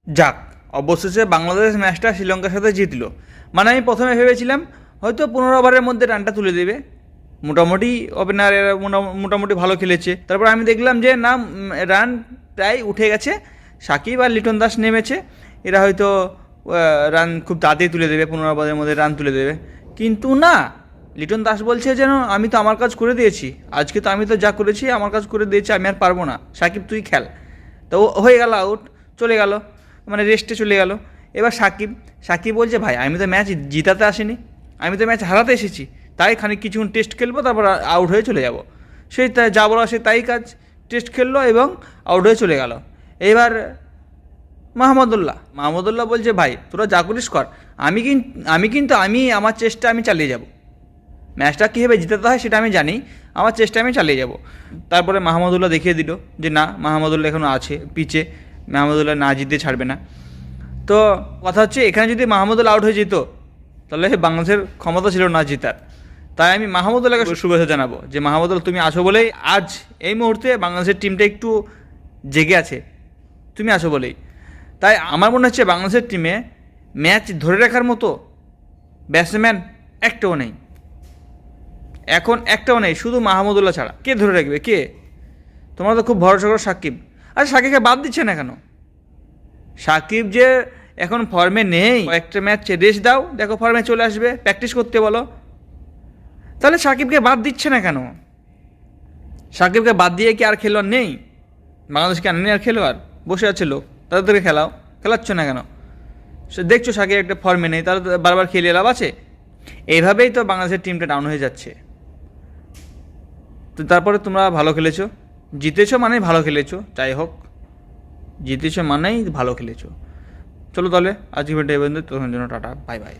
যাক, অবশেষে বাংলাদেশ ম্যাচটা শ্রীলঙ্কার সাথে জিতলো। মানে আমি প্রথমে ভেবেছিলাম হয়তো 15 ওভারের মধ্যে রানটা তুলে দেবে, মোটামুটি ওপেনার এরা মোটামুটি ভালো খেলেছে। তারপর আমি দেখলাম যে না, রান প্রায় উঠে গেছে, সাকিব আর লিটন দাস নেমেছে, এরা হয়তো রান খুব তাড়াতাড়ি তুলে দেবে, 15 ওভারের মধ্যে রান তুলে দেবে। কিন্তু না, লিটন দাস বলছে যেন আমি তো আমার কাজ করে দিয়েছি, আজকে তো আমি তো যা করেছি আমার কাজ করে দিয়েছি, আমি আর পারবো না, সাকিব তুই খেল। তো হয়ে গেল আউট, চলে গেল, মানে রেস্টে চলে গেল। এবার সাকিব বলছে ভাই আমি তো ম্যাচ জিতাতে আসিনি, আমি তো ম্যাচ হারাতে এসেছি, তাই খানিক কিছুক্ষণ টেস্ট খেলবো, তারপর আউট হয়ে চলে যাব। সেই তাই যা বলা সে তাই কাজ, টেস্ট খেললো এবং আউট হয়ে চলে গেল। এবার মাহমুদুল্লাহ বলছে ভাই তোরা যা করিস কর, আমি আমার চেষ্টা আমি চালিয়ে যাব, ম্যাচটা কীভাবে জিতাতে হয় সেটা আমি জানি, আমার চেষ্টা আমি চালিয়ে যাব। তারপরে মাহমুদুল্লাহ দেখিয়ে দিল যে না, মাহমুদুল্লাহ এখনও আছে পিচে, মাহমুদুল্লাহ না জিততে ছাড়বে না। তো কথা হচ্ছে এখানে যদি মাহমুদুল্লাহ আউট হয়ে যেত তাহলে বাংলাদেশের ক্ষমতা ছিল না জেতার। তাই আমি মাহমুদুল্লাহকে শুভেচ্ছা জানাবো যে মাহমুদুল্লাহ তুমি আছো বলেই আজ এই মুহূর্তে বাংলাদেশের টিমটা একটু জেগে আছে, তুমি আছো বলেই। তাই আমার মনে হচ্ছে বাংলাদেশের টিমে ম্যাচ ধরে রাখার মতো ব্যাটসম্যান একটাও নেই, এখন একটাও নেই, শুধু মাহমুদুল্লাহ ছাড়া। কে ধরে রাখবে, কে? তোমরা তো খুব ভরসা করো সাকিব, আর সাকিবকে বাদ দিচ্ছে না কেন? সাকিব যে এখন ফর্মে নেই, একটা ম্যাচ রেস্ট দাও, দেখো ফর্মে চলে আসবে, প্র্যাকটিস করতে বলো। তাহলে সাকিবকে বাদ দিচ্ছে না কেন? সাকিবকে বাদ দিয়ে কি আর খেলোয়াড় নেই? বাংলাদেশকে আর নেই আর খেলোয়াড়? বসে আছে লোক, তাদেরকে খেলাচ্ছ না কেন? সে দেখছো সাকিব একটা ফর্মে নেই, তাহলে বারবার খেলিয়ে লাভ আছে? এইভাবেই তো বাংলাদেশের টিমটা ডাউন হয়ে যাচ্ছে। তো তারপরে তোমরা ভালো খেলেছো, জিতেছো মানেই ভালো খেলেছো, যাই হোক জিতেছো মানেই ভালো খেলেছো। চলো তাহলে আজকে ভিডিও পর্যন্ত, তখন জন্য টাটা, বাই বাই।